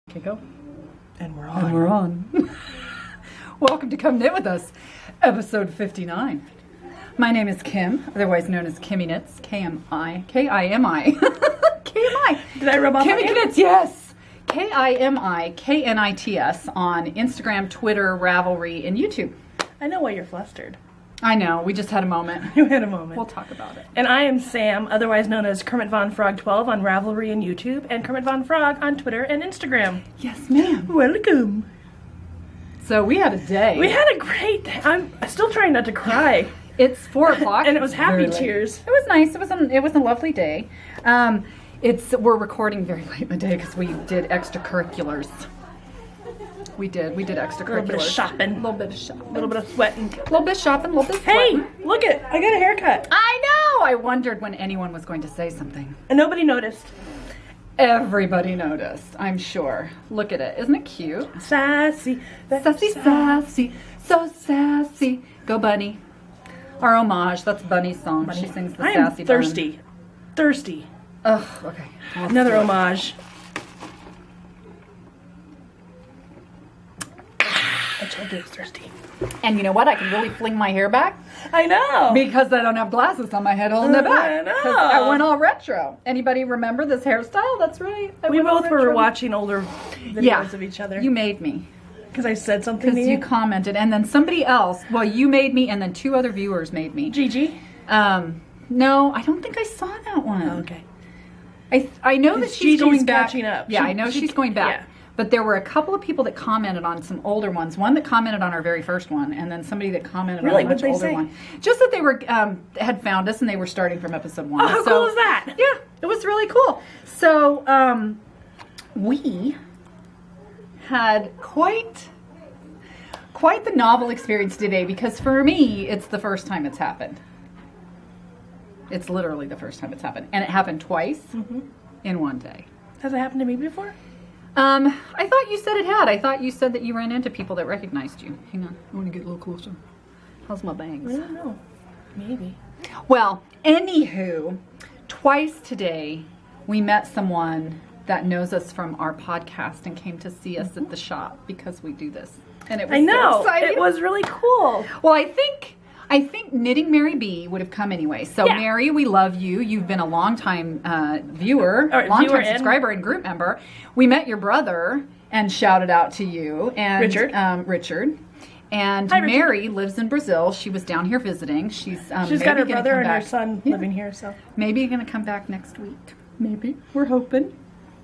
Okay, go. And we're on. And we're on. Welcome to Come Knit With Us, episode 59. My name is Kim, otherwise known as Kimmy Knits, K-M-I, K-I-M-I. K-M-I. Did I rub off on Kimmy you? Knits, yes. K-I-M-I-K-N-I-T-S on Instagram, Twitter, Ravelry, and YouTube. I know why you're flustered. I know, we just had a moment. You had a moment. We'll talk about it. And I am Sam, otherwise known as Kermit Von Frog 12 on Ravelry and YouTube, and Kermit Von Frog on Twitter and Instagram. Yes, ma'am. Welcome. So we had a day. We had a great day. I'm still trying not to cry. It's 4 o'clock. And it was happy Very late. tears. It was nice. It was a lovely day. We're recording very late in the day because we did extracurriculars. We did extracurriculars. A little bit of shopping. A little bit of shopping. A little bit of sweating. A little bit of shopping. A little bit of Hey, sweating. look it. I got a haircut. I know. I wondered when anyone was going to say something. And nobody noticed. Everybody noticed, I'm sure. Look at it. Isn't it cute? Sassy. Sassy, sassy. So sassy. Go Bunny. Our homage. That's Bunny's song. Bunny. She sings the I am sassy thirsty. Bun. Thirsty. Ugh, okay. Let's Another do it. homage. I told you I was thirsty. And you know what? I can really fling my hair back I know. because I don't have glasses on my head holding it back. I know. 'Cause I went all retro. Anybody remember this hairstyle? That's right. I We went all both were retro. watching older videos Yeah. of each other. You made me. Because I said something to Because you. you commented. And then somebody else, well, you made me, and then 2 other viewers made me. Gigi. No, I don't think I saw that one. Okay. I know that Because she's Gigi's going back. catching up. Yeah, She- I know she- she's going back. yeah. But there were a couple of people that commented on some older ones. One that commented on our very first one, and then somebody that commented Really? on a much What'd they older say? one. Just that they were had found us and they were starting from episode 1. Oh, how cool is that? Yeah, it was really cool. So we had quite the novel experience today because for me, it's the first time it's happened. It's literally the first time it's happened, and it happened twice in one day. Has it happened to me before? I thought you said it had. I thought you said that you ran into people that recognized you. Hang on, I want to get a little closer. How's my I bangs? don't know. Maybe. Well, anywho, twice today we met someone that knows us from our podcast and came to see us at the shop because we do this. And it was I know. so exciting. It was really cool. Well, I think Knitting Mary B would have come anyway. So Yeah. Mary, we love you. You've been a long-time viewer, Or long-time viewer and- subscriber and group member. We met your brother and shouted out to you. And Richard. Richard. And Hi, Richard. Mary lives in Brazil. She was down here visiting. She's She's got maybe her gonna brother come and her back. son Yeah. living here, so Maybe you're going to come back next week. Maybe. We're hoping.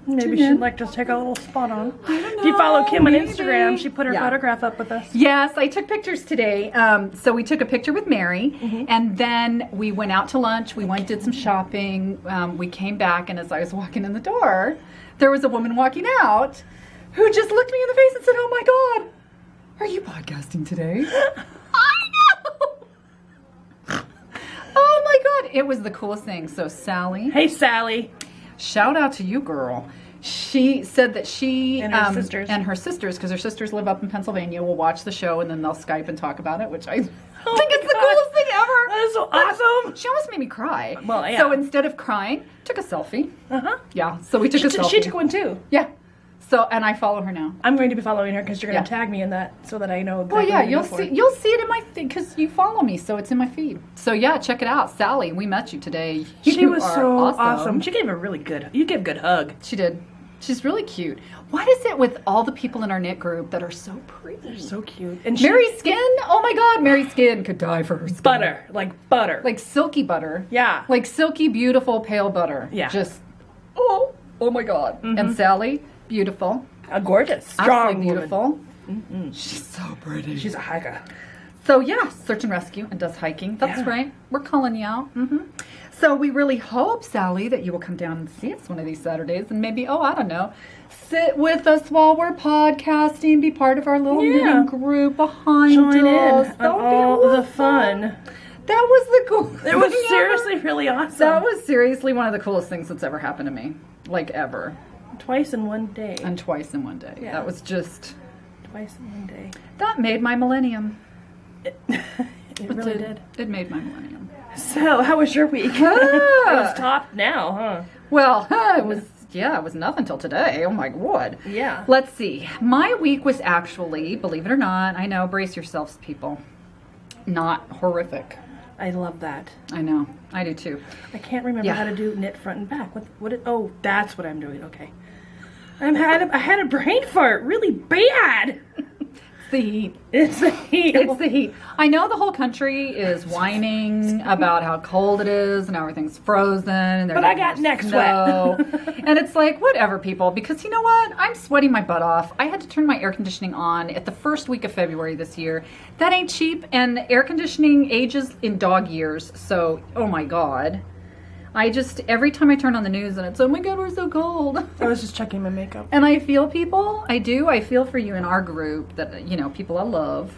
maybe Tune in. she'd like to take a little spot on. I don't If you follow know, Kim on maybe. Instagram, she put her Yeah. photograph up with us. Yes, I took pictures today. So we took a picture with Mary, and then we went out to lunch. We went did some shopping. We came back, and as I was walking in the door, there was a woman walking out who just looked me in the face and said, "Oh my God, are you podcasting today?" I know. Oh my God, it was the coolest thing. So Sally, Hey, Sally. shout out to you, girl. She said that she And her sisters. and her sisters, because her sisters live up in Pennsylvania, will watch the show and then they'll Skype and talk about it, which I think Oh it's my the God. coolest thing ever. That is so awesome. She almost made me cry. Well, yeah. So instead of crying, took a selfie. Uh-huh. Yeah. So we took a selfie. She took one too. Yeah. So and I follow her now. I'm going to be following her because you're going to Yeah. tag me in that so that I know exactly Well, yeah, what to you'll go for. see it in my feed because you follow me, so it's in my feed. So yeah, check it out, Sally. We met you today. She You was are so awesome. She gave a really good. You gave a good hug. She did. She's really cute. What is it with all the people in our knit group that are so pretty? So cute. And she, Mary Skin? Oh my God, Mary Skin could die for her skin. butter, like butter. Like silky butter. Yeah. Like silky, beautiful, pale butter. Yeah. Just, oh my God. And Sally, beautiful. a gorgeous, Absolutely strong woman. beautiful. She's so pretty. She's a hiker. So yeah, search and rescue and does hiking. That's Yeah. right. We're calling you out. So we really hope, Sally, that you will come down and see us one of these Saturdays and maybe, I don't know, sit with us while we're podcasting, be part of our little Yeah. knitting group behind Join us. in on That would be all the awesome. fun. That was the coolest It was thing ever. seriously really awesome. That was seriously one of the coolest things that's ever happened to me. Like ever. twice in one day. And twice in one day. Yeah. That was just, Twice in one day. that made my millennium. It really did. It made my millennium. So, how was your week? Ah. It was topped now, huh? Well, it was, yeah, it was nothing till today. Oh my God. Yeah. Let's see. My week was actually, believe it or not, I know, brace yourselves, people, not horrific. I love that. I know. I do too. I can't remember Yeah. how to do knit front and back. Oh, that's what I'm doing. Okay. I had a brain fart really bad. It's the heat. It's the heat. It's the heat. I know the whole country is whining about how cold it is and everything's frozen. And But I got neck snow. And it's like, whatever, people. Because you know what? I'm sweating my butt off. I had to turn my air conditioning on at the first week of February this year. That ain't cheap. And air conditioning ages in dog years. So, oh my God. Every time I turn on the news and it's, oh my God, we're so cold. I was just checking my makeup. And I feel people, I feel for you in our group that, people I love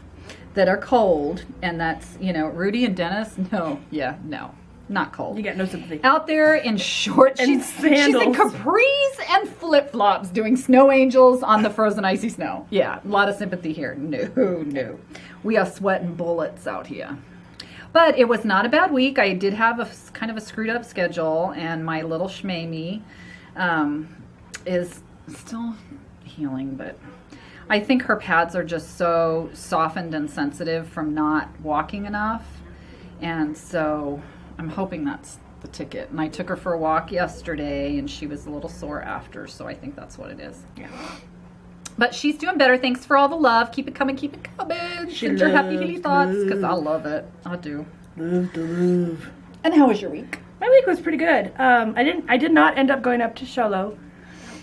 that are cold. And that's, Rudy and Dennis. No, not cold. You got no sympathy. Out there in shorts And she's in sandals. capris and flip-flops doing snow angels on the frozen icy snow. Yeah, a lot of sympathy here. No. We are sweating bullets out here. But it was not a bad week. I did have a kind of a screwed up schedule, and my little shmamie is still healing, but I think her pads are just so softened and sensitive from not walking enough. And so I'm hoping that's the ticket. And I took her for a walk yesterday, and she was a little sore after, so I think that's what it is. Yeah. But she's doing better. Thanks for all the love. Keep it coming. Send your happy, feely thoughts, because I love it. I do. Love to love. And how was your week? My week was pretty good. I did not end up going up to Sholo,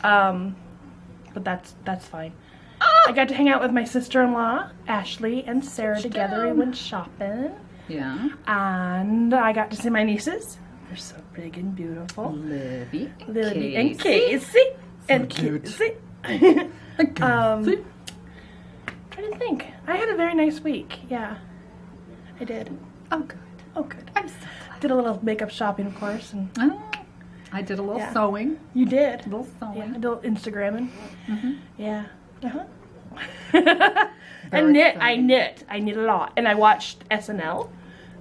but that's fine. I got to hang out with my sister-in-law, Ashley, and Sarah together. We went shopping. Yeah. And I got to see my nieces. They're so big and beautiful. Libby And Casey. And cute. Casey. Trying to think. I had a very nice week. Yeah, I did. Oh, good. Oh, good. I'm so glad. Did a little makeup shopping, of course, and Oh, I did a little Yeah. sewing. you did. A little sewing. Yeah, a little Instagramming. Mhm. Yeah. Uh-huh. Very and knit. exciting. I knit a lot, and I watched SNL.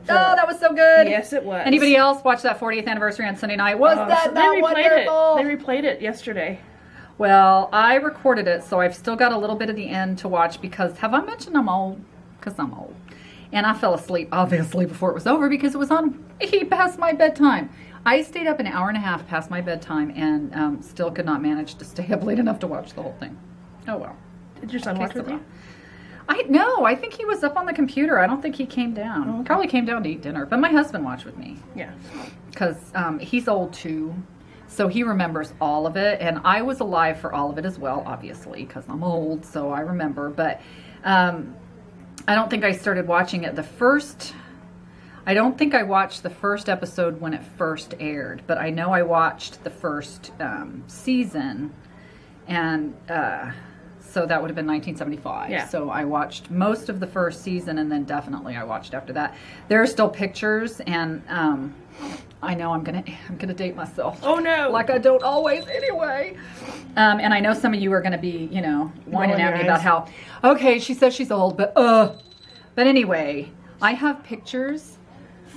Oh, that was so good. Yes, it was. Anybody else watch that 40th anniversary on Sunday night? Was So that they not replayed wonderful? it. They replayed it yesterday. Well, I recorded it, so I've still got a little bit of the end to watch because, have I mentioned I'm old? Because I'm old. And I fell asleep, obviously, before it was over because it was on past my bedtime. I stayed up an hour and a half past my bedtime and still could not manage to stay up late enough to watch the whole thing. Oh, well. Did your son watch with you? I think he was up on the computer. I don't think he came down. Oh, okay. Probably came down to eat dinner. But my husband watched with me Yeah. because he's old too. So he remembers all of it. And I was alive for all of it as well, obviously, because I'm old, so I remember. But I don't think I started watching it I don't think I watched the first episode when it first aired. But I know I watched the first season. And so that would have been 1975. Yeah. So I watched most of the first season, and then definitely I watched after that. There are still pictures, and I know I'm gonna date myself. Oh no! Like I don't always anyway. And I know some of you are gonna be, whining at me about how, okay, she says she's old, but anyway, I have pictures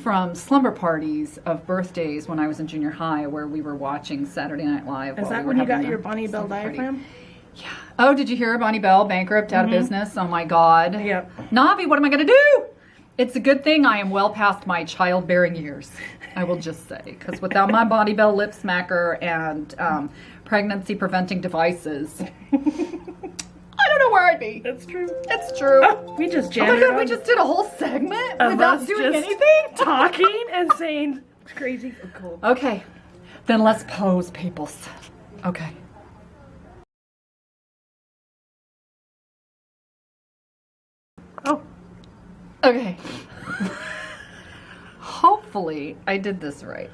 from slumber parties of birthdays when I was in junior high where we were watching Saturday Night Live. Is while that we were when you having got a your Bonnie Bell slumber party. diaphragm? Yeah. Oh, did you hear Bonnie Bell, bankrupt, out of business? Oh my God. Yep. Navi, what am I going to do? It's a good thing I am well past my childbearing years, I will just say. Because without my Bonnie Bell lip smacker and pregnancy preventing devices, I don't know where I'd be. That's true. It's true. Oh, we just Oh jammed my God, it we on just did a whole segment of without us doing just anything? talking and saying crazy. Cool. Okay, then let's pose, peoples. Okay. Oh, Okay. Hopefully, I did this right.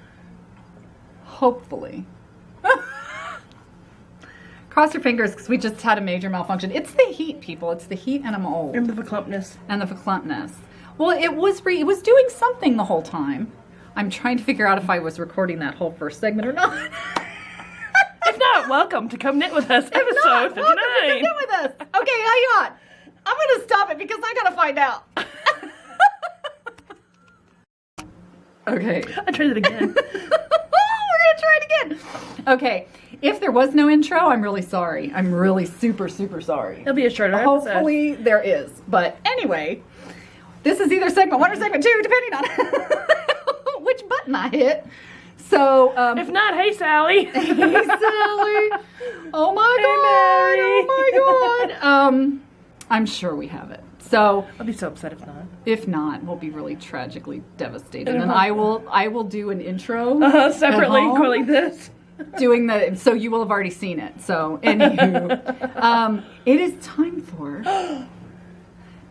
Hopefully. Cross your fingers because we just had a major malfunction. It's the heat, people. It's the heat, and I'm old. and the clumpness. And the verklumptness. Well, it was doing something the whole time. I'm trying to figure out if I was recording that whole first segment or not. If not, welcome to Come Knit With Us, If not, episode welcome to 59. Come Knit With Us. Okay, hang on. I'm going to stop it because I got to find out. Okay. I tried it again. We're gonna try it again. Okay, if there was no intro, I'm really sorry. I'm really super, super sorry. It'll be a shorter episode. Hopefully there is. But anyway, this is either segment 1 or segment 2, depending on which button I hit. So, If not, hey, Sally. hey, Sally. Oh my Hey, God. Oh my God. I'm sure we have it. So, I'll be so upset if not. if not, we'll be really tragically devastated. And I will do an intro Separately, at home, go like this. doing the. So you will have already seen it. So anywho, it is time for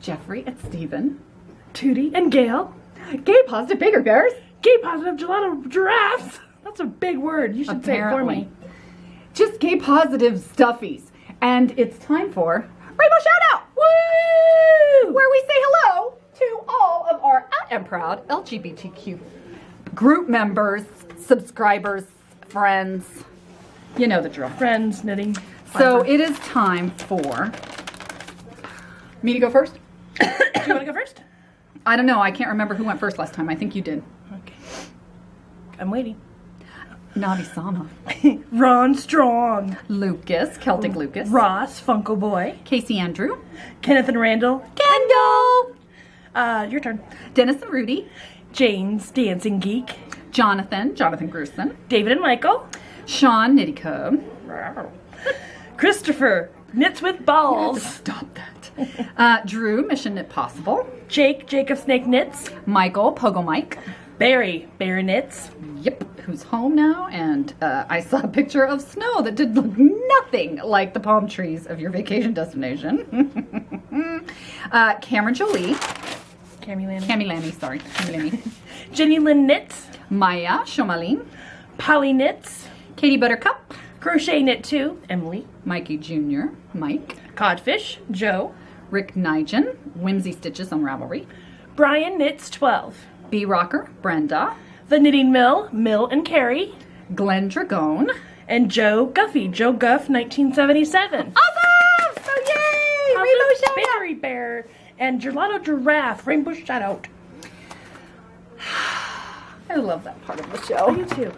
Jeffrey and Steven, Tootie and Gail. gay positive bigger bears. Gay positive gelato giraffes. That's a big word. You should say it for me. Just gay positive stuffies, and it's time for Rainbow Shout Out. Woo! Where we say hello to all of our out and proud LGBTQ group members, subscribers, friends. You know the drill. Friends, knitting. So it is time for me to go first. Do you want to go first? I don't know. I can't remember who went first last time. I think you did. Okay. I'm waiting. Navi Sama. Ron Strong. Lucas, Celtic Lucas. Ross, Funko Boy. Casey Andrew. Kenneth and Randall. Kendall. Your turn. Dennis and Rudy. James, Dancing Geek. Jonathan Grusin. David and Michael. Sean Nitty Cub. Christopher, Knits with Balls. Stop that. Drew, Mission Knit Possible. Jake, Jacob Snake Knits. Michael, Pogo Mike. Barry, Barry Knits. Yep, who's home now. And I saw a picture of snow that did look nothing like the palm trees of your vacation destination. Cameron Jolie. Cami Lammy, sorry. Cami Lammy. Jenny Lynn Knits. Maya Shomalin. Polly Knits. Katie Buttercup. Crochet Knit 2. Emily. Mikey Jr. Mike. Codfish. Joe. Rick Nigen. Whimsy Stitches on Ravelry. Brian Knits 12. B Rocker. Brenda. The Knitting Mill. Mill and Carrie. Glenn Dragone. And Joe Guffey. Joe Guff 1977. Awesome! So yay! Rainbow shout out! Berry Bear. And Gelato Giraffe. Rainbow shout out. I love that part of the Oh, show. you too.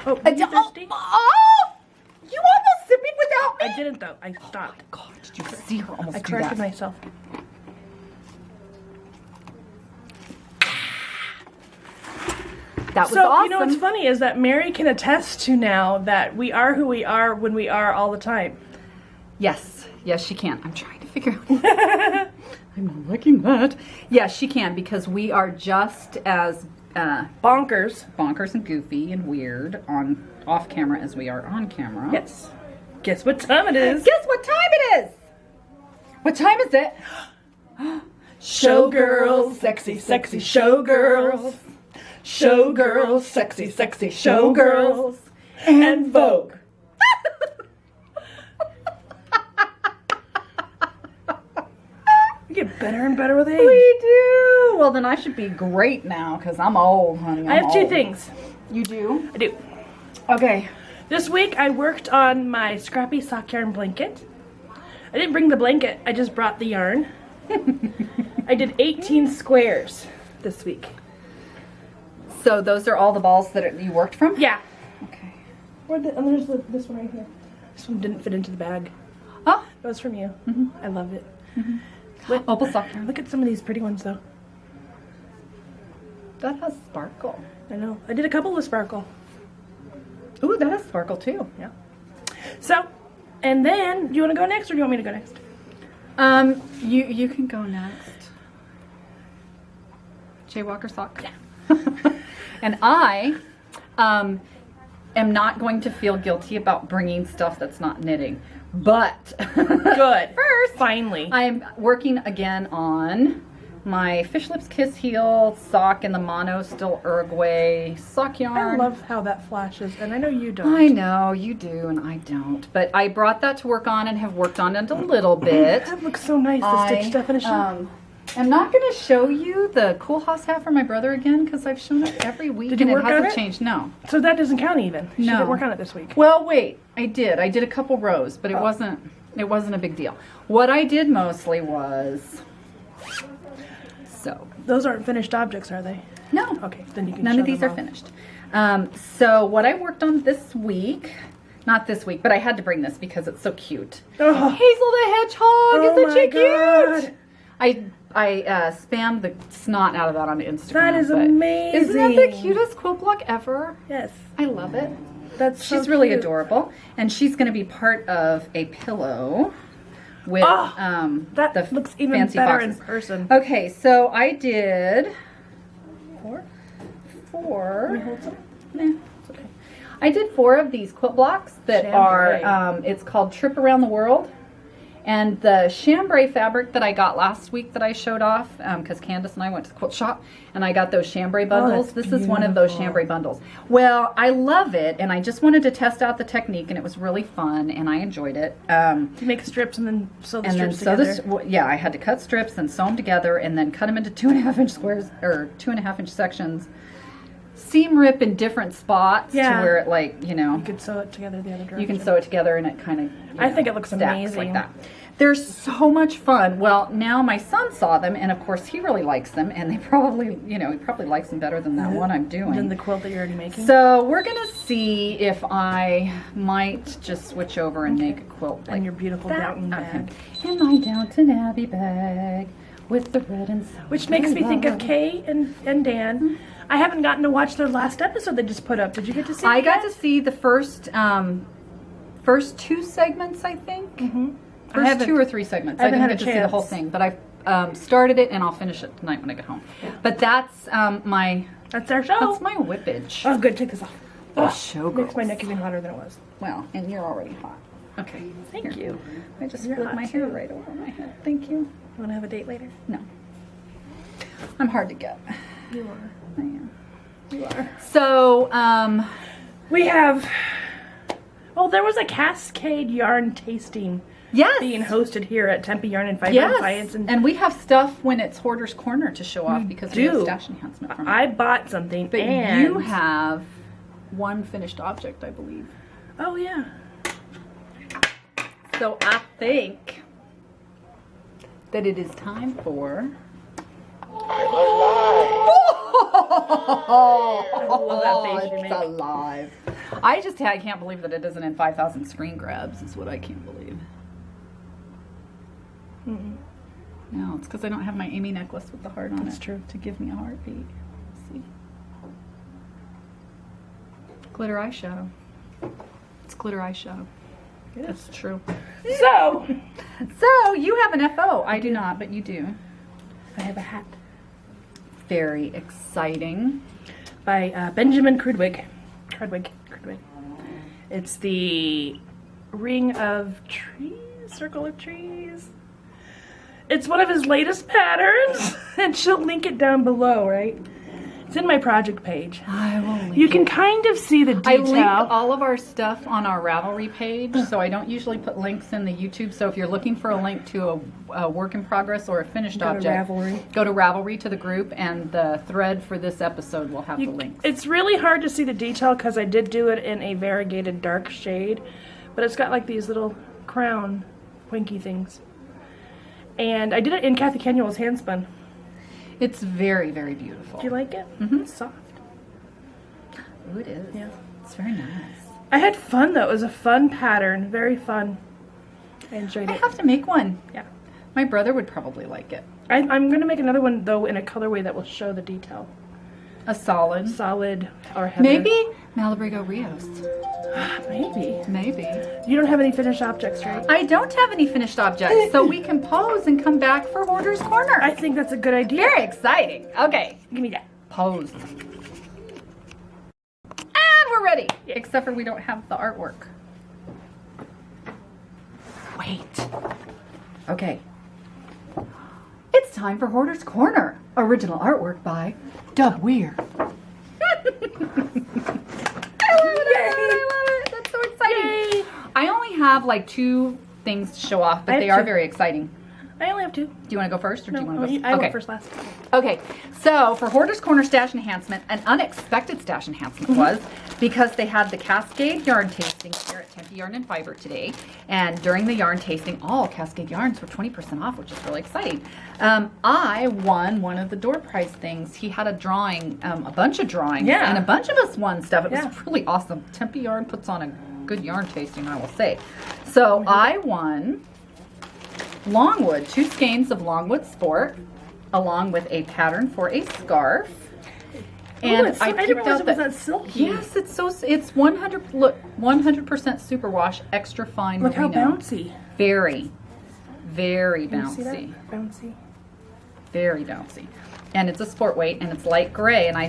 Oh, are you thirsty? You almost sipped it without me. I didn't though. I stopped. God, did you see her almost I do corrected that? myself. That was So, awesome. you know what's funny is that Mary can attest to now that we are who we are when we are all the time. Yes, she can. I'm trying to figure out. I'm not liking that. Yes, she can because we are just as Bonkers. bonkers and goofy and weird on off camera as we are on camera. Yes. Guess what time it is? Guess what time it is? What time is it? Showgirls, sexy, sexy showgirls. Showgirls, sexy, sexy showgirls. And Vogue. We get better and better with age. We do. Well, then I should be great now because I'm old, honey. I have two things. You do? I do. Okay. This week I worked on my scrappy sock yarn blanket. I didn't bring the blanket, I just brought the yarn. I did 18 squares this week. So those are all the balls that you worked from? Yeah. Okay. And there's this one right here. This one didn't fit into the bag. Oh, That was from you. I love it. opal sock yarn. Look at some of these pretty ones though. That has sparkle. I know. I did a couple with sparkle. Ooh, that has sparkle too. Yeah. So, and then, do you want to go next or do you want me to go next? You can go next. Jay Walker sock. Yeah. And I am not going to feel guilty about bringing stuff that's not knitting. But Good. first, Finally. I'm working again on my Fish Lips Kiss Heel sock in the mono still Uruguay sock I yarn. love how that flashes, and I know you don't. I know, you do and I don't. But I brought that to work on and have worked on it a little bit. That looks so nice, the stitch definition. I'm not going to show you the Cool House hat for my brother again because I've shown it every week Did you and work it on hasn't it? changed. No. So that doesn't count even. She No. didn't work on it this week. Well, wait, I did. I did a couple rows, but it wasn't a big deal. What I did mostly was so. Those aren't finished objects, are they? No. Okay, then you can None show of these them are off. finished. So what I worked on this week, not this week, but I had to bring this because it's so cute. Oh. Hazel the Hedgehog, Oh isn't she my cute? I spammed the snot out of that on Instagram. That is but amazing. Isn't that the cutest quilt block ever? Yes. I love it. That's so She's really cute. adorable, and she's going to be part of a pillow with That the looks even fancy better foxes. in person. Okay, so I did 4? four. Can we hold some? Nah, it's okay. I did 4 of these quilt blocks that Chambray. are, it's called Trip Around the World. And the chambray fabric that I got last week that I showed off, because Candace and I went to the quilt shop, and I got those chambray bundles. that's This is one of those beautiful. chambray bundles. Well, I love it, and I just wanted to test out the technique, and it was really fun, and I enjoyed it. You make strips and then sew the And then strips sew together. yeah, I had to cut strips and sew them together, and then cut them into 2.5-inch squares or 2.5-inch sections. Seam rip in different spots Yeah. to where it, like, you know, You could sew it together the other direction. you can sew it together and it kind of, I think it looks stacks amazing. like that. They're so much fun. Well, now my son saw them, and of course he really likes them, and they probably, you know, he probably likes them better than that one I'm doing. And then the quilt that you're already making. So we're gonna see if I might just switch over and make a quilt like and your beautiful that Downton of him. bag. In my Downton Abbey bag with the red and silver. Which makes me think of love. Kay and Dan. I haven't gotten to watch their last episode they just put up. Did you get to see I it got yet? to see the first 2 segments, I think. I First haven't- 2 or 3 segments. I I haven't didn't had get a to see the whole chance. thing, but I've started it and I'll finish it tonight when I get home. But that's my That's our show. that's my whippage. Oh, good. Take this off. Oh, showgirls. Makes my neck even hotter than it was. Well, and you're already hot. Okay. Thank Here. you. I just You're split hot my hair too. right over my head. Thank you. You want to have a date later? No. I'm hard to get. You are. I am. You are. So, We have. Oh, there was a Cascade yarn tasting yes. being hosted here at Tempe Yarn and Fiber and Yes. Science, and And we have stuff when it's Hoarder's Corner to show off because we have do. stash enhancement from it. I bought something. But and you have one finished object, I believe. Oh yeah. So I think that it is time for. love that face you it's make. alive. I can't believe that it isn't in 5,000 screen grabs. Is what I can't believe. No, it's because I don't have my Amy necklace with the heart on That's it. true. To give me a heartbeat. See, glitter eyeshadow. It's glitter eyeshadow. That's true. So So you have an FO. I do not, but you do. I have a hat Very exciting. by Benjamin Crudwig. Crudwig. It's the Ring of Trees, Circle of Trees. It's one of his latest patterns, and she'll link it down below, right? It's in my project page. I will link You can kind of see the I detail. link all of our stuff on our Ravelry page, so I don't usually put links in the YouTube. So if you're looking for a link to a work in progress or a finished Go to object, Ravelry. go to Ravelry to the group, and the thread for this episode will have the links. It's really hard to see the detail because I did do it in a variegated dark shade, but it's got like these little crown winky things. And I did it in Kathy Kenyell's handspun. It's very, very beautiful. Do you like it? Mhm. It's soft. Oh, it is. Yeah. It's very nice. I had fun though. It was a fun pattern. Very fun. I enjoyed I it. have to make one. Yeah. My brother would probably like it. I'm going to make another one though in a colorway that will show the detail. A solid. Solid or heather. Maybe Malabrigo Rios. Maybe. Maybe. You don't have any finished objects, right? I don't have any finished objects, so we can pose and come back for Hoarder's Corner. I think that's a good idea. Very exciting. Okay. Give me that. Pose. And we're ready. Except for we don't have the artwork. Wait. Okay. It's time for Hoarder's Corner. Original artwork by Doug Weir. I love it. That's so exciting. Yay. I only have like 2 things to show off, I but have they are 2. very exciting. I only have 2. Do you want to go first, or do you want to go? I went first last. Okay, so for Hoarder's Corner Stash Enhancement, an unexpected stash enhancement was because they had the Cascade yarn tasting here at Tempe Yarn and Fiber today. And during the yarn tasting, all Cascade yarns were 20% off, which is really exciting. I won one of the door prize things. He had a drawing, a bunch of drawings, Yeah. and a bunch of us won stuff. It Yeah. was really awesome. Tempe Yarn puts on a good yarn tasting, I will say. So I won Longwood, 2 skeins of Longwood Sport, along with a pattern for a scarf. And I didn't realize it was that silky. Yes, it's 100% superwash, extra fine Look how merino. bouncy. Very, very Can you see bouncy. that? Bouncy. Very bouncy. And it's a sport weight, and it's light gray, and I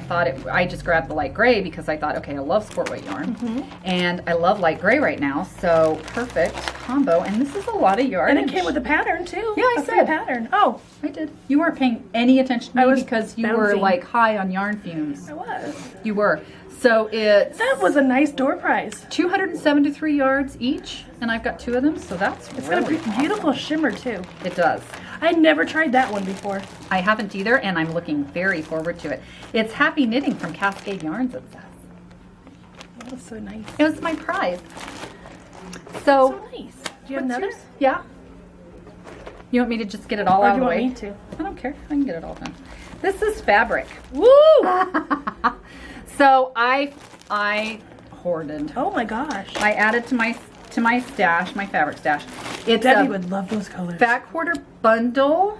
just grabbed the light gray because I thought, okay, I love sport weight yarn, and I love light gray right now, so perfect combo. And this is a lot of yarn. And it came with a pattern too. Yeah, I A free said. pattern. Oh, I did. You weren't paying any attention to I me was because you were bouncing. like high on yarn fumes. I was. You were. So it's That was a nice door prize. 273 yards each, and I've got 2 of them, so that's It's got a really awesome. beautiful shimmer too. It does. I had never tried that one before. I haven't either, and I'm looking very forward to it. It's Happy Knitting from Cascade Yarns, it says. That was so nice. It was my prize. So, So nice. Do you have what's another? yours? Yeah. You want me to just get it all Or out do of you the want way? me to? I don't care. I can get it all done. This is fabric. Woo! So I hoarded. Oh my gosh. I added to my stash, my fabric stash. It's Debbie a would love those colors. Fat Quarter bundle,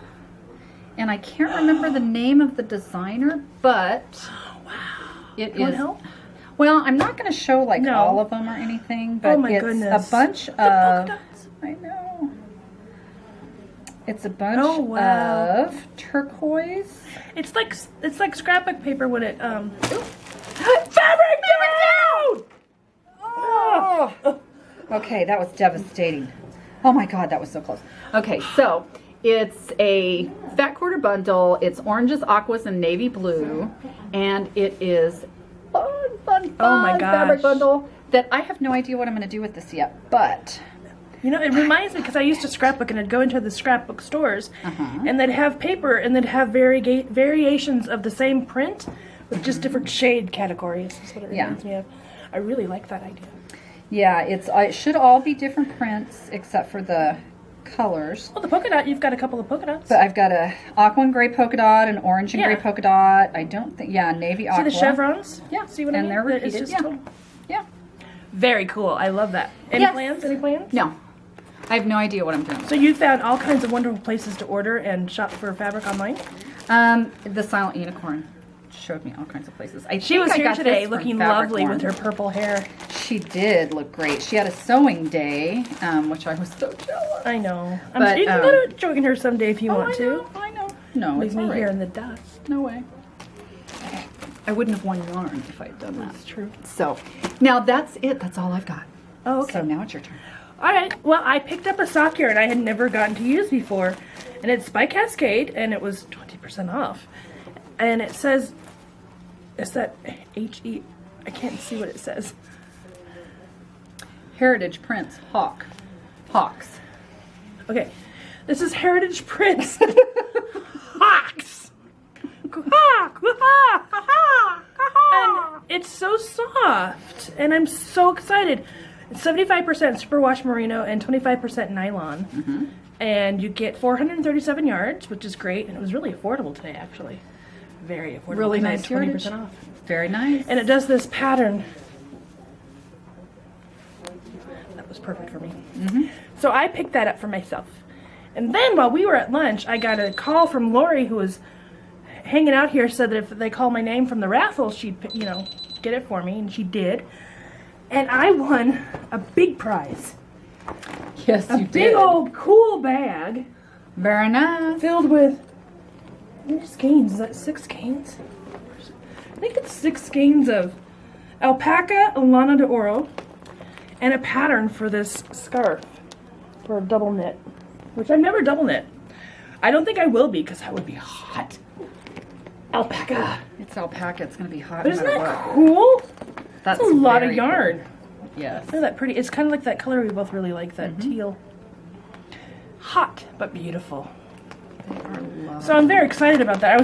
and I can't remember the name of the designer, but it You want is. help? Well, I'm not going to show like No. all of them or anything, but Oh my it's goodness. a bunch The polka of. dots. I know. It's a bunch Oh, wow. of turquoise. It's like scrapbook paper when it Fabric down! Oh. Okay, that was devastating. Oh my God, that was so close. Okay, so it's a Fat Quarter bundle. It's oranges, aquas, and navy blue, and it is fun Oh my fabric gosh. bundle that I have no idea what I'm going to do with this yet, but You know, it reminds me because I used to scrapbook and I'd go into the scrapbook stores and they'd have paper and they'd have variations of the same print with just different shade categories. That's what it reminds me of. I really like that idea. yeah, it should all be different prints except for the colors. Well, the polka dot, you've got a couple of polka dots. But I've got a aqua and gray polka dot, an orange and gray Yeah. polka dot. I don't think, navy See aqua. the chevrons? Yeah, See what I and mean? they're That it's repeated. just Yeah. total- Yeah. Very cool. I love that. Any Yes. plans? Any plans? No, I have no idea what I'm doing. So you found all kinds of wonderful places to order and shop for fabric online? The Silent Unicorn showed me all kinds of places. She was I here got today this from looking Fabric lovely with her One. purple hair. She did look great. She had a sewing day, which I was so jealous. I know. But, You can go to join her someday if you Oh, want to. I know. No, Leave it's me all right. here in the dust. No way. I wouldn't have won yarn if I'd done that. That's true. So, now that's it. That's all I've got. Oh, okay. So now it's your turn. All right. Well, I picked up a sock yarn I had never gotten to use before, and it's by Cascade, and it was 20% off. And it says, is that H-E? I can't see what it says. Heritage Prince Hawk. Hawks. Okay. This is Heritage Prince. Hawks. And it's so soft, and I'm so excited. It's 75% superwash merino and 25% nylon. And you get 437 yards, which is great, and it was really affordable today, actually. Very affordable. Really because I nice had 20% yardage. off. Very nice. And it does this pattern. That was perfect for me. So I picked that up for myself. And then while we were at lunch, I got a call from Lori, who was hanging out here, said that if they call my name from the raffle, she'd, get it for me, and she did. And I won a big prize. Yes, A you big did. old cool bag Very nice. filled with, how many skeins? Is that 6 skeins? I think it's 6 skeins of alpaca lana de oro and a pattern for this scarf for a double knit, which I've never double knit. I don't think I will be because that would be hot. Alpaca. It's alpaca. It's going to be hot. But no isn't matter that what. cool? That's That's a lot of very yarn. cool. Yes. Isn't that pretty? It's kind of like that color we both really like, that teal. Hot, but beautiful. They are lovely. So I'm very excited about that.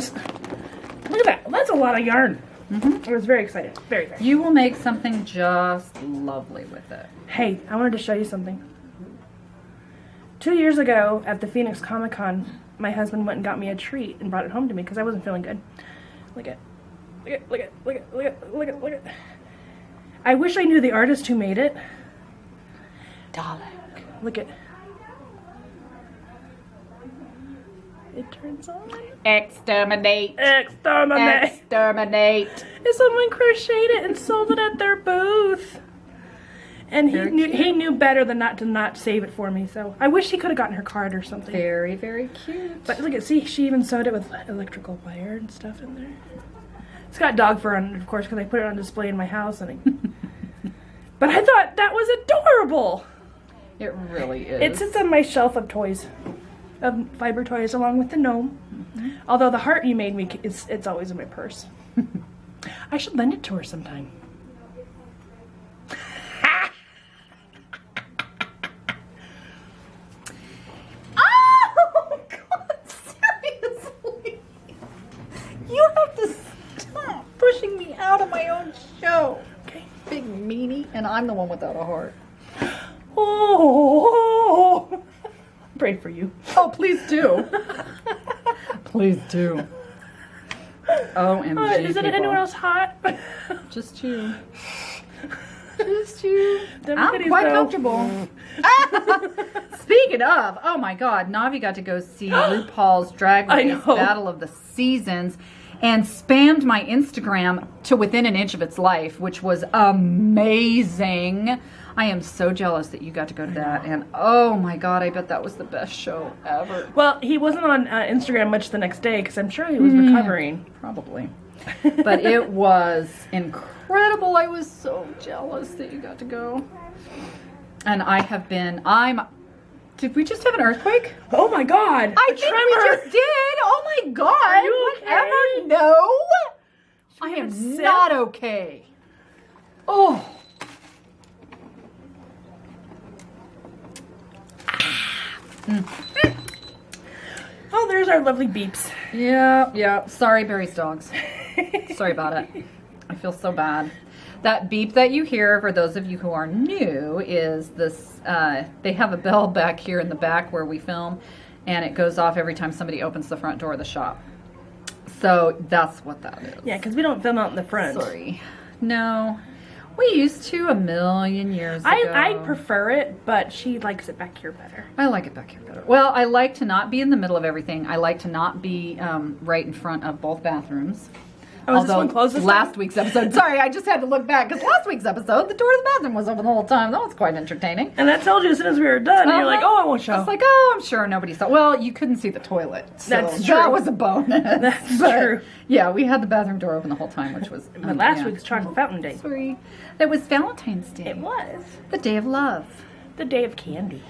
Look at that. That's a lot of yarn. I was very excited. Very, very. You will make something just lovely with it. Hey, I wanted to show you something. 2 years ago at the Phoenix Comic Con, my husband went and got me a treat and brought it home to me because I wasn't feeling good. Look at, look at. I wish I knew the artist who made it. Dalek. Look at. It turns on. Exterminate. Exterminate. Exterminate. And someone crocheted it and sold it at their booth. And he knew better than not save it for me. So I wish he could have gotten her card or something. Very, very cute. But look at, see, she even sewed it with electrical wire and stuff in there. It's got dog fur on it, of course, because I put it on display in my house. But I thought that was adorable. It really is. It sits on my shelf of toys, of fiber toys, along with the gnome. Although the heart you made me, it's always in my purse. I should lend it to her sometime. Oh, God, seriously. You have to stop pushing me out of my own show. Okay. Big meanie, and I'm the one without a heart. Oh, pray for you. Oh, please do. Please do. OMG, Is it people. anyone else hot? Just you. Just you. Them I'm kitties, quite though. comfortable. Speaking of, oh my God, Navi got to go see RuPaul's Drag I Race know. Battle of the Seasons and spammed my Instagram to within an inch of its life, which was amazing. I am so jealous that you got to go to that. And oh my God, I bet that was the best show ever. Well, he wasn't on Instagram much the next day because I'm sure he was recovering. Probably. But it was incredible. I was so jealous that you got to go. And did we just have an earthquake? Oh my God! I a think tremor. we just did. Oh my God. Are you okay? Whatever. No. I we have am a sip? not okay. Oh. Oh, there's our lovely beeps. Yeah. Sorry, Barry's dogs. Sorry about it. I feel so bad. That beep that you hear, for those of you who are new, is this, they have a bell back here in the back where we film, and it goes off every time somebody opens the front door of the shop. So that's what that is. Yeah, because we don't film out in the front. Sorry. No. We used to a million years ago. I prefer it, but she likes it back here better. I like it back here better. Well, I like to not be in the middle of everything. I like to not be right in front of both bathrooms. Oh, is this one closed this last time? week's episode, sorry, I just had to look back because last week's episode, the door to the bathroom was open the whole time. That was quite entertaining. And I told you as soon as we were done, you're like, oh, I won't show. I was like, oh, I'm sure nobody saw. Well, you couldn't see the toilet. So That's true. That was a bonus. That's But, true. Yeah, we had the bathroom door open the whole time, which was. But last yeah. week's chocolate fountain day. Sorry. It was Valentine's Day. It was. The day of love. The day of candy.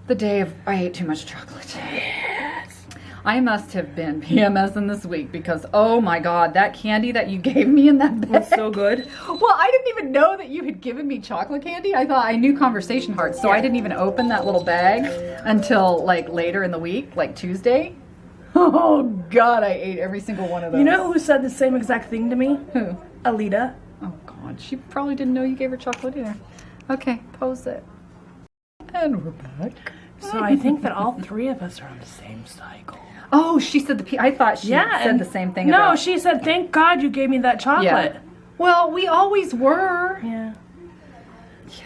The day of I ate too much chocolate. Yes. I must have been PMSing this week because, oh my God, that candy that you gave me in that bag. It's so good. Well, I didn't even know that you had given me chocolate candy. I thought I knew Conversation Hearts, so I didn't even open that little bag until like later in the week, like Tuesday. Oh God, I ate every single one of those. You know who said the same exact thing to me? Who? Alita. Oh God, she probably didn't know you gave her chocolate either. Okay, pose it. And we're back. So I think that all three of us are on the same cycle. Oh, she said I thought she said and the same thing No, about... she said, thank God you gave me that chocolate. Yeah. Well, we always were. Yeah.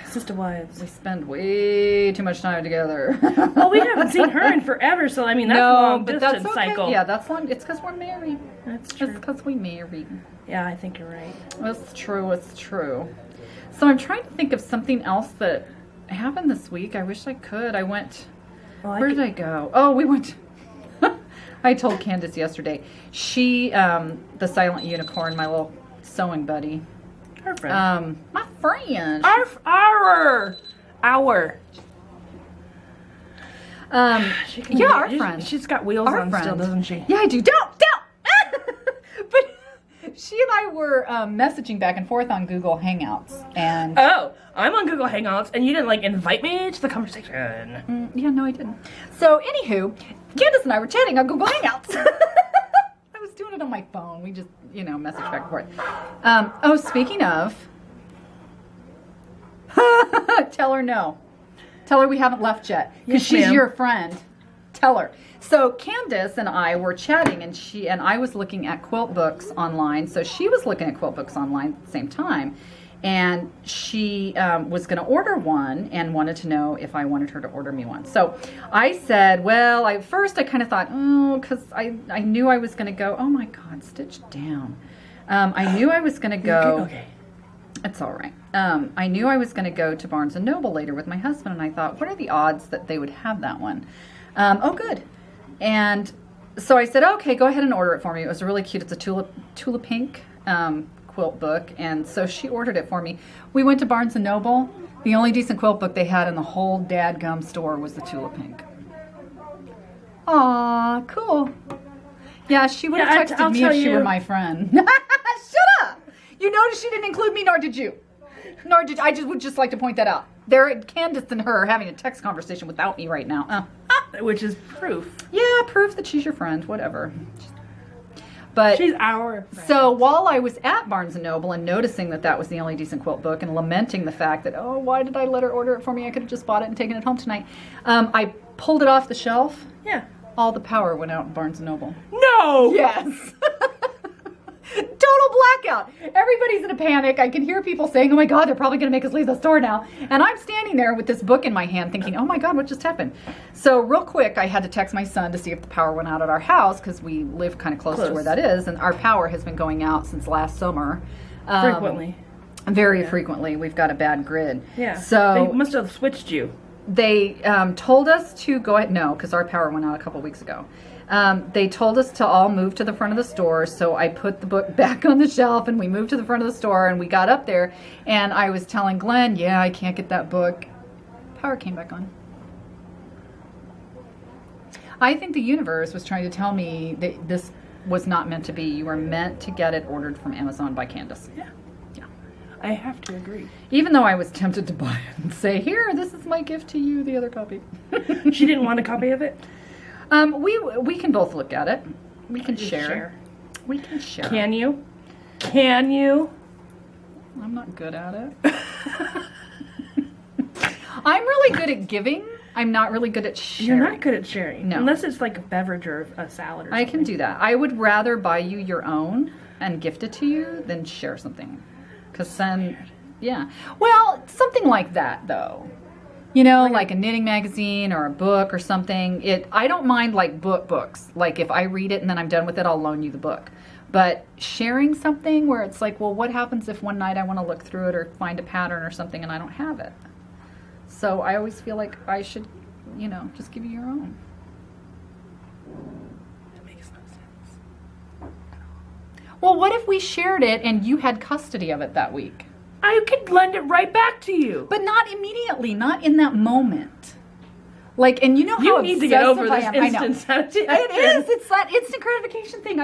Sister wives. We spend way too much time together. Well, we haven't seen her in forever, so I mean, that's a long distance cycle. Yeah, that's long. It's because we're married. That's It's true. because we married. Yeah, I think you're right. It's true. It's true. So I'm trying to think of something else that happened this week. I wish I could. I went... Well, Where did I go? Oh, we went... I told Candace yesterday. She, the silent unicorn, my little sewing buddy. Our friend. My friend. Our. Yeah, our friend. She's got wheels Our on friend. still, doesn't she? Yeah, I do. Don't. But she and I were messaging back and forth on Google Hangouts, and Oh, I'm on Google Hangouts, and you didn't like invite me to the conversation. yeah, no, I didn't. So, anywho, Candace and I were chatting on Google Hangouts. I was doing it on my phone. We just, message back and forth. Oh, speaking of, tell her no. Tell her we haven't left yet because Yes, she's ma'am. your friend. Tell her. So Candace and I were chatting, and I was looking at quilt books online. So she was looking at quilt books online at the same time, and she was going to order one and wanted to know if I wanted her to order me one. So I said, well, at first I kind of thought, because I knew I was going to go. Oh my God, stitch down. I knew I was going to go. Okay. It's all right. I knew I was going to go to Barnes & Noble later with my husband, and I thought, what are the odds that they would have that one? Oh, good. And so I said, okay, go ahead and order it for me. It was really cute. It's a tulip pink quilt book, and so she ordered it for me. We went to Barnes & Noble. The only decent quilt book they had in the whole dadgum store was the tulip pink. Aw, cool. Yeah, she would have Yeah, texted I'll me tell if she you. were my friend. Shut up! You noticed she didn't include me, nor did you. Nor did I would just like to point that out. Candace and her are having a text conversation without me right now. Which is proof. Yeah, proof that she's your friend, whatever. But She's our friend. so while I was at Barnes & Noble and noticing that was the only decent quilt book and lamenting the fact that, oh, why did I let her order it for me? I could have just bought it and taken it home tonight. I pulled it off the shelf. Yeah. All the power went out in Barnes & Noble. No! Yes. Total blackout. Everybody's in a panic. I can hear people saying, oh my God, they're probably going to make us leave the store now. And I'm standing there with this book in my hand thinking, oh my God, what just happened? So real quick, I had to text my son to see if the power went out at our house because we live kind of close to where that is. And our power has been going out since last summer. Frequently. Very frequently. We've got a bad grid. Yeah. So They must have switched you. they told us to go ahead. No, because our power went out a couple weeks ago. They told us to all move to the front of the store, so I put the book back on the shelf and we moved to the front of the store and we got up there and I was telling Glenn, yeah, I can't get that book. Power came back on. I think the universe was trying to tell me that this was not meant to be. You were meant to get it ordered from Amazon by Candace. Yeah. Yeah. I have to agree. Even though I was tempted to buy it and say, here, this is my gift to you, the other copy. She didn't want a copy of it? We can both look at it. We can Just share. We can share. Can you? Can you? I'm not good at it. I'm really good at giving. I'm not really good at sharing. You're not good at sharing. No. Unless it's like a beverage or a salad or I something. can do that. I would rather buy you your own and gift it to you than share something. Because then, yeah. Well, something like that, though. You know, like a knitting magazine or a book or something. I don't mind like books. Like if I read it and then I'm done with it, I'll loan you the book. But sharing something where it's like, well, what happens if one night I want to look through it or find a pattern or something and I don't have it? So I always feel like I should, just give you your own. That makes no sense. Well, what if we shared it and you had custody of it that week? I could lend it right back to you. But not immediately, not in that moment. Like, and you know how You need to get over obsessive this I am. I know. instant satisfaction. It is. It's that instant gratification thing.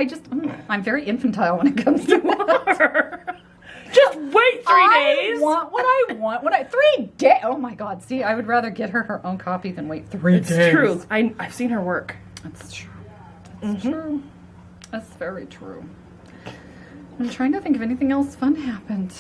I'm very infantile when it comes to that. Just wait 3 days. I want what I want. 3 days. Oh my God. See, I would rather get her own copy than wait 3 days. It's true. I've seen her work. That's true. That's true. That's very true. I'm trying to think if anything else fun happened.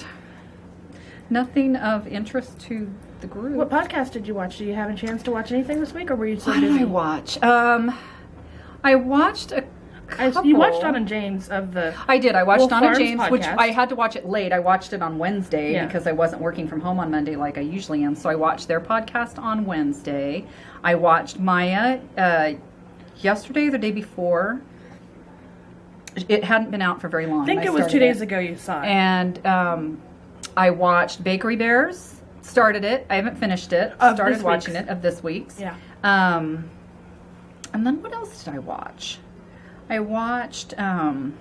Nothing of interest to the group. What podcast did you watch? Did you have a chance to watch anything this week, or were you so What did busy? I watch? I watched a couple. You watched Donna James of the... I did. I watched Wolf Donna Farms James, which podcast. I had to watch it late. I watched it on Wednesday Yeah. because I wasn't working from home on Monday like I usually am. So I watched their podcast on Wednesday. I watched Maya yesterday or the day before. It hadn't been out for very long. I think it was 2 days ago you saw it. And I watched Bakery Bears. Started it. I haven't finished it. Of Started this watching week's. it of this week's. Yeah. And then what else did I watch? I watched some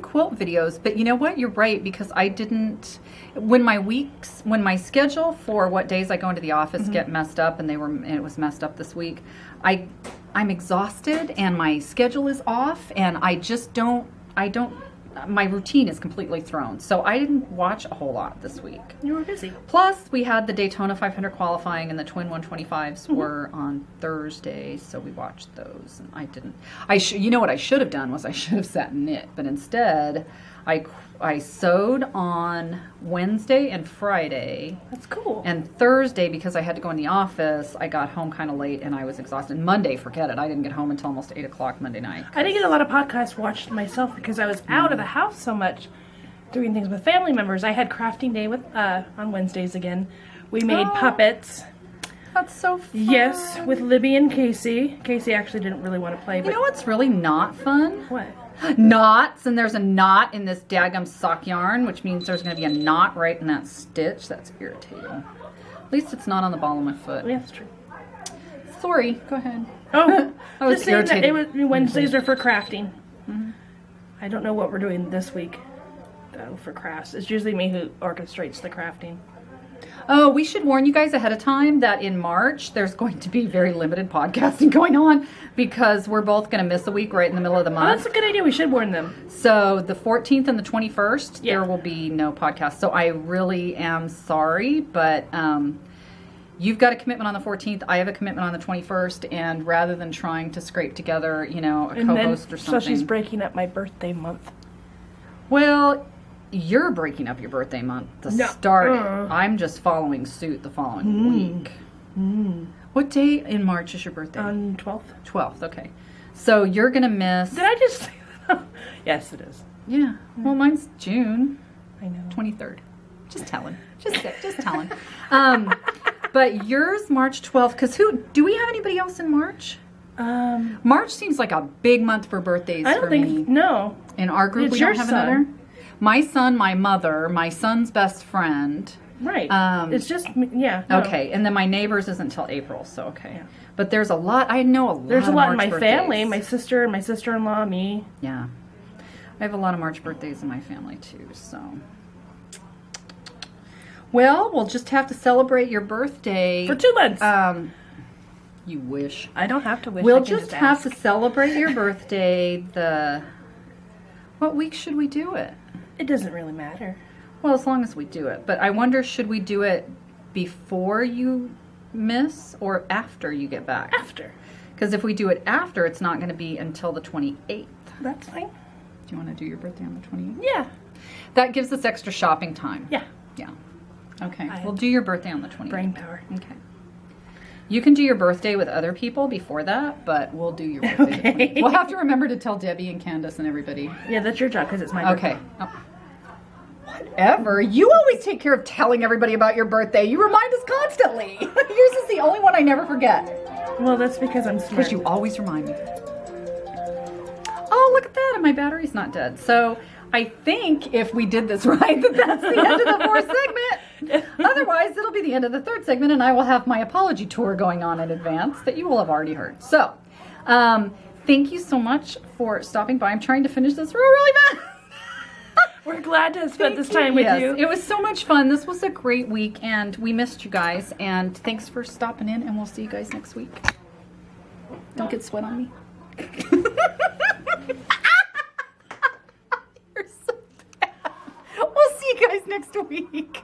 quilt videos, but you know what? You're right, because I didn't, when my schedule for what days I go into the office get messed up, and it was messed up this week, I'm exhausted and my schedule is off and I don't my routine is completely thrown. So I didn't watch a whole lot this week. You were busy. Plus, we had the Daytona 500 qualifying and the Twin 125s were on Thursday, so we watched those. And I didn't. You know what I should have done was I should have sat and knit, but instead, I sewed on Wednesday and Friday. That's cool. And Thursday, because I had to go in the office, I got home kind of late and I was exhausted. Monday, forget it. I didn't get home until almost 8 o'clock Monday night. I didn't get a lot of podcasts watched myself because I was out of the house so much doing things with family members. I had crafting day with on Wednesdays again. We made puppets. That's so fun. Yes, with Libby and Casey. Casey actually didn't really want to play, but You know what's really not fun? what? Knots, and there's a knot in this daggum sock yarn, which means there's going to be a knot right in that stitch. That's irritating. At least it's not on the ball of my foot. Yeah, that's true. Sorry, go ahead. Oh, I was just saying that irritated. Wednesdays are for crafting. I don't know what we're doing this week, though, for crafts. It's usually me who orchestrates the crafting. Oh, we should warn you guys ahead of time that in March there's going to be very limited podcasting going on because we're both going to miss a week right in the middle of the Oh, month. that's a good idea. We should warn them. So the 14th and the 21st, Yeah. there will be no podcast. So I really am sorry, but you've got a commitment on the 14th. I have a commitment on the 21st. And rather than trying to scrape together, a co-host or something. So she's breaking up my birthday month. Well, you're breaking up your birthday month to No. start it. I'm just following suit the following week. What day in March is your birthday? On 12th. 12th, okay. So you're going to miss... Did I just say that? Yes, it is. Yeah. Well, mine's June I know. 23rd. Just telling. Just telling. But yours March 12th, because do we have anybody else in March? March seems like a big month for birthdays I don't for think, me. no. In our group, It's we your don't have son. another? My son, my mother, my son's best friend. Right. Um, It's just, yeah. No. Okay, and then my neighbors isn't until April, so okay. Yeah. But there's a lot. I know a lot. There's a of lot in March my birthdays. family. My sister, my sister-in-law, me. Yeah, I have a lot of March birthdays in my family too. So, well, we'll just have to celebrate your birthday For 2 months. You wish. I don't have to wish. We'll I can just have ask. to celebrate your birthday. What week should we do it? It doesn't really matter. Well, as long as we do it. But I wonder, should we do it before you miss or after you get back? After. Because if we do it after, it's not going to be until the 28th. That's fine. Do you want to do your birthday on the 28th? Yeah. That gives us extra shopping time. Yeah. Yeah. Okay. I We'll have do your birthday on the 28th. Brain power. Okay. You can do your birthday with other people before that, but we'll do your birthday. the Okay. 28th. We'll have to remember to tell Debbie and Candace and everybody. Yeah, that's your job because it's my birthday. Okay. Oh. Whatever. You always take care of telling everybody about your birthday. You remind us constantly. Yours is the only one I never forget. Well, that's because I'm smart. Because you always remind me. Oh, look at that. And my battery's not dead. So I think if we did this right, that's the end of the fourth segment. Otherwise, it'll be the end of the third segment, and I will have my apology tour going on in advance that you will have already heard. So, thank you so much for stopping by. I'm trying to finish this really fast. We're glad to have spent this Thank time with Yes, you. It was so much fun. This was a great week, and we missed you guys. And thanks for stopping in, and we'll see you guys next week. Don't get sweat on me. You're so bad. We'll see you guys next week.